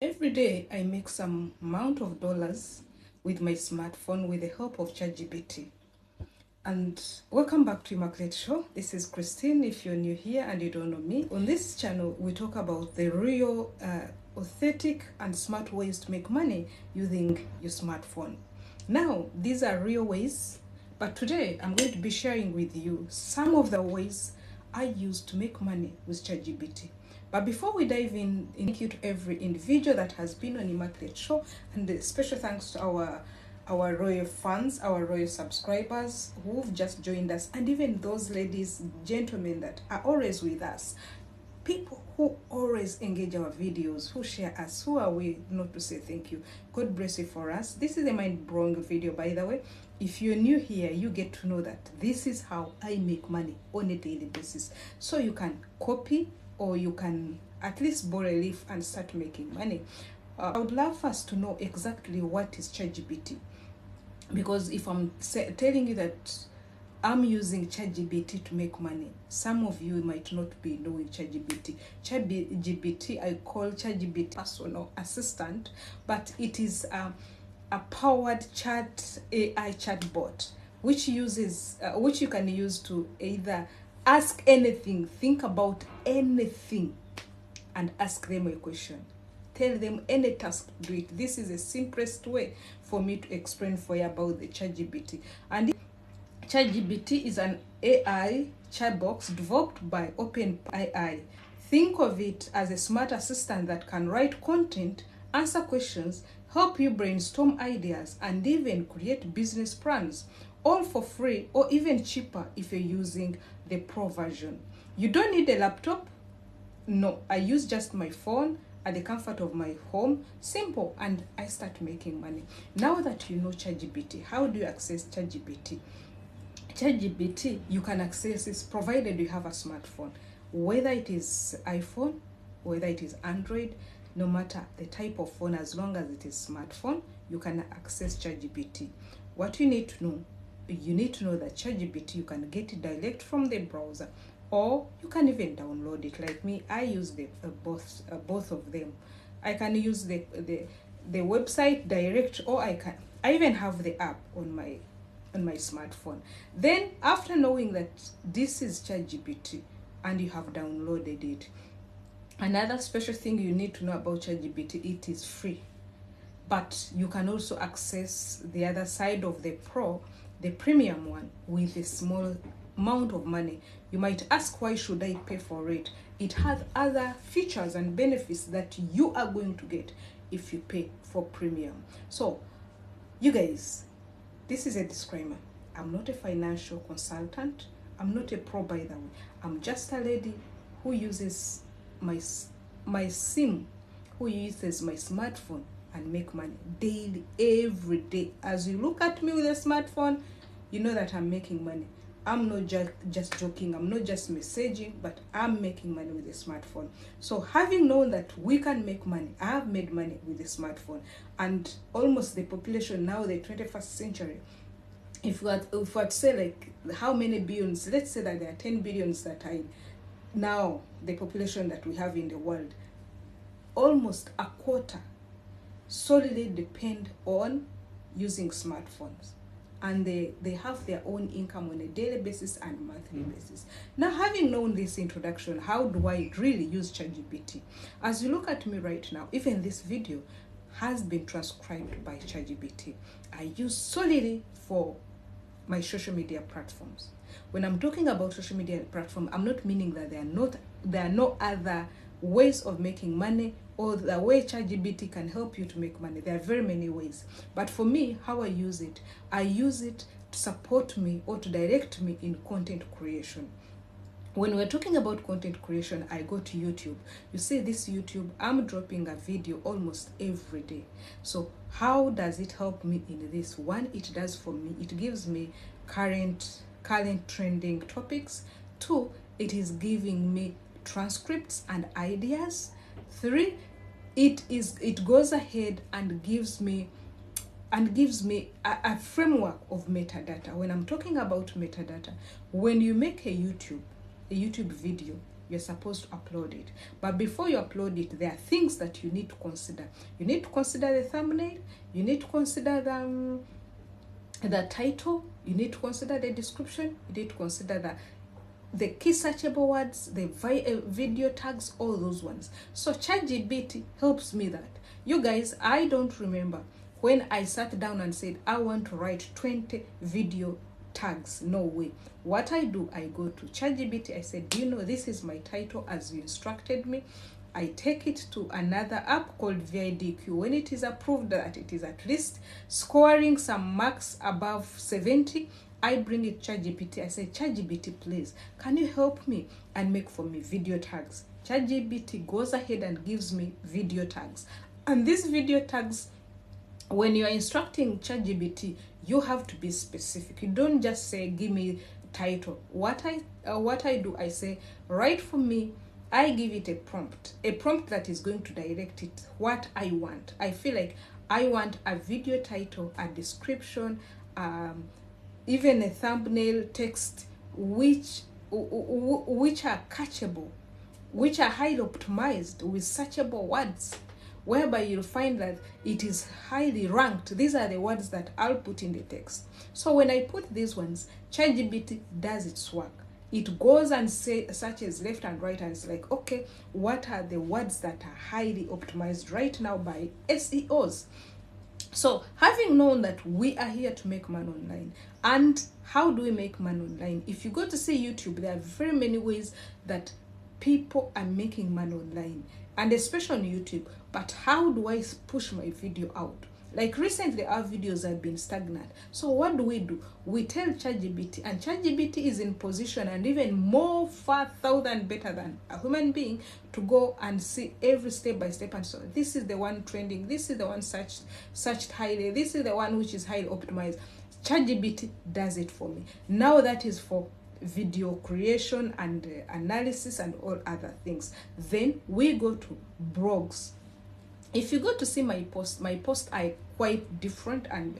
Every day I make some amount of dollars with my smartphone with the help of ChatGPT. And welcome back to Immaculate Show. This is Christine. If you're new here and you don't know me, on this channel we talk about the real, authentic and smart ways to make money using your smartphone. Now, these are real ways, but today I'm going to be sharing with you some of the ways I use to make money with ChatGPT. But before we dive in, thank you to every individual that has been on Immaculate Show, and special thanks to our royal fans, our royal subscribers who've just joined us, and even those ladies, gentlemen that are always with us. People who always engage our videos, who share us, who are we not to say thank you? God bless you for us. This is a mind-blowing video, by the way. If you're new here, you get to know that this is how I make money on a daily basis. So you can copy, or you can at least borrow a leaf and start making money. I would love us to know exactly what is ChatGPT, because if I'm telling you that I'm using ChatGPT to make money, some of you might not be knowing ChatGPT. ChatGPT, I call ChatGPT personal assistant, but it is a powered chat AI chatbot, which which you can use to either ask anything, think about anything, and ask them a question. Tell them any task to do it. This is the simplest way for me to explain for you about the ChatGPT. And ChatGPT is an AI chatbot developed by OpenAI. Think of it as a smart assistant that can write content, answer questions, help you brainstorm ideas, and even create business plans, all for free or even cheaper if you're using the Pro version. You don't need a laptop. No, I use just my phone at the comfort of my home. Simple, and I start making money. Now that you know ChatGPT, how do you access ChatGPT? ChatGPT, you can access this provided you have a smartphone, whether it is iPhone, whether it is Android, no matter the type of phone, as long as it is smartphone, you can access ChatGPT. What you need to know that ChatGPT, you can get it direct from the browser, or you can even download it. Like me, I use both of them. I can use the website direct, or I even have the app on my smartphone. Then after knowing that this is ChatGPT and you have downloaded it, another special thing you need to know about ChatGPT, it is free. But you can also access the other side of the Pro, the premium one, with a small amount of money. You might ask, why should I pay for it? It has other features and benefits that you are going to get if you pay for premium. So you guys, this is a disclaimer. I'm not a financial consultant. I'm not a pro, by the way. I'm just a lady who uses my SIM, who uses my smartphone and make money daily, every day. As you look at me with a smartphone, you know that I'm making money. I'm not just joking. I'm not just messaging, but I'm making money with a smartphone. So having known that we can make money, I have made money with a smartphone. And almost the population now, the 21st century, if we had to say like how many billions, let's say that there are 10 billions that are now the population that we have in the world, almost a quarter solely depend on using smartphones, and they have their own income on a daily basis and monthly basis. Now, having known this introduction, how do I really use ChatGPT? As you look at me right now, even this video has been transcribed by ChatGPT. I use solely for my social media platforms. When I'm talking about social media platform, I'm not meaning that there are no other ways of making money, or the way ChatGPT can help you to make money. There are very many ways. But for me, how I use it to support me or to direct me in content creation. When we're talking about content creation, I go to YouTube. You see this YouTube, I'm dropping a video almost every day. So how does it help me in this? One, it does for me, it gives me current trending topics. Two, it is giving me transcripts and ideas. Three, it goes ahead and gives me a framework of metadata. When I'm talking about metadata, when you make a YouTube video, you're supposed to upload it. But before you upload it, there are things that you need to consider. You need to consider the thumbnail, you need to consider the title, you need to consider the description, you need to consider the key searchable words, the video tags, all those ones. So ChatGPT helps me that. You guys, I don't remember when I sat down and said I want to write 20 video tags. No way. What I do, I go to ChatGPT, I said, do you know this is my title as you instructed me? I take it to another app called VIDQ. When it is approved that it is at least scoring some marks above 70, I bring it ChatGPT. I say, ChatGPT, please, can you help me and make for me video tags? ChatGPT goes ahead and gives me video tags. And these video tags, when you're instructing ChatGPT, you have to be specific. You don't just say, give me title. What I do, I say, write for me. I give it a prompt that is going to direct it what I want. I feel like I want a video title, a description, even a thumbnail, text, which are catchable, which are highly optimized with searchable words, whereby you'll find that it is highly ranked. These are the words that I'll put in the text. So when I put these ones, ChatGPT does its work. It goes and searches left and right, and it's like, okay, what are the words that are highly optimized right now by SEOs? So having known that we are here to make money online, and how do we make money online? If you go to see YouTube, there are very many ways that people are making money online, and especially on YouTube. But how do I push my video out? Like recently, our videos have been stagnant. So what do? We tell ChatGPT, and ChatGPT is in position and even more 4,000 better than a human being to go and see every step by step. And so this is the one trending. This is the one searched highly. This is the one which is highly optimized. ChatGPT does it for me. Now that is for video creation and analysis and all other things. Then we go to blogs. If you go to see my posts are quite different and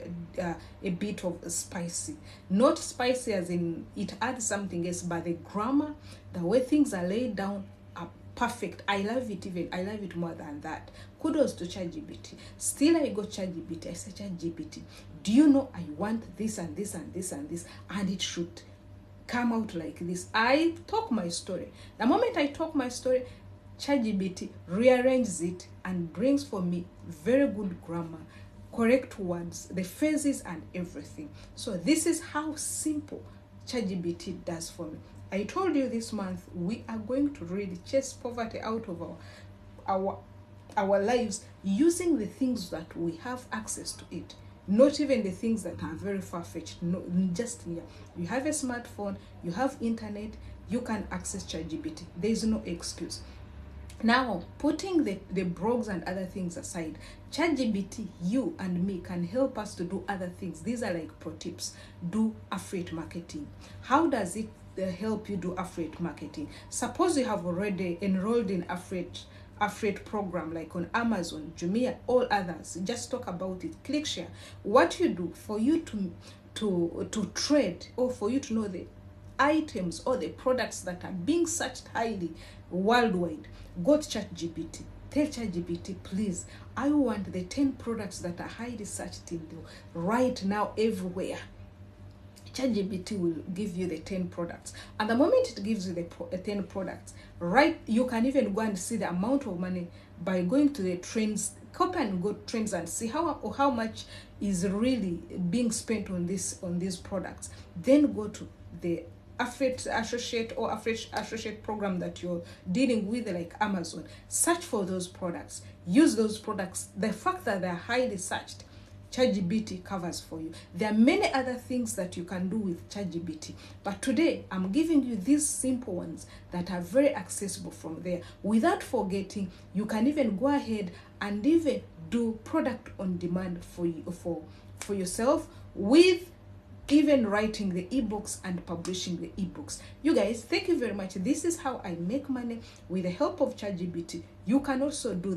a bit of spicy. Not spicy as in it adds something else, but the grammar, the way things are laid down are perfect. I love it more than that. Kudos to ChatGPT. Still, I go ChatGPT. I say, ChatGPT, do you know I want this and this and this and this, and it should come out like this. I talk my story. The moment I talk my story, ChatGPT rearranges it and brings for me very good grammar, correct words, the phrases and everything. So this is how simple ChatGPT does for me. I told you this month we are going to really chase poverty out of our lives using the things that we have access to it. Not even the things that are very far-fetched. No, just here. You have a smartphone, you have internet, you can access ChatGPT. There is no excuse. Now, putting the blogs and other things aside, ChatGPT, you and me can help us to do other things. These are like pro tips. Do affiliate marketing. How does it help you do affiliate marketing? Suppose you have already enrolled in affiliate program like on Amazon, Jumia, all others. Just talk about it. Click share. What you do for you to trade, or for you to know the items or the products that are being searched highly worldwide, go to ChatGPT. Tell ChatGPT, please, I want the 10 products that are highly searched in right now everywhere. ChatGPT will give you the 10 products. And the moment it gives you the 10 products, right, you can even go and see the amount of money by going to the trends, copy and go trends and see how much is really being spent on these products. Then go to the affiliate associate program that you're dealing with, like Amazon. Search for those products. Use those products. The fact that they're highly searched, ChatGPT covers for you. There are many other things that you can do with ChatGPT, but today I'm giving you these simple ones that are very accessible from there. Without forgetting, you can even go ahead and even do product on demand for you, for yourself, with even writing the ebooks and publishing the ebooks. You guys, thank you very much. This is how I make money with the help of ChatGPT. You can also do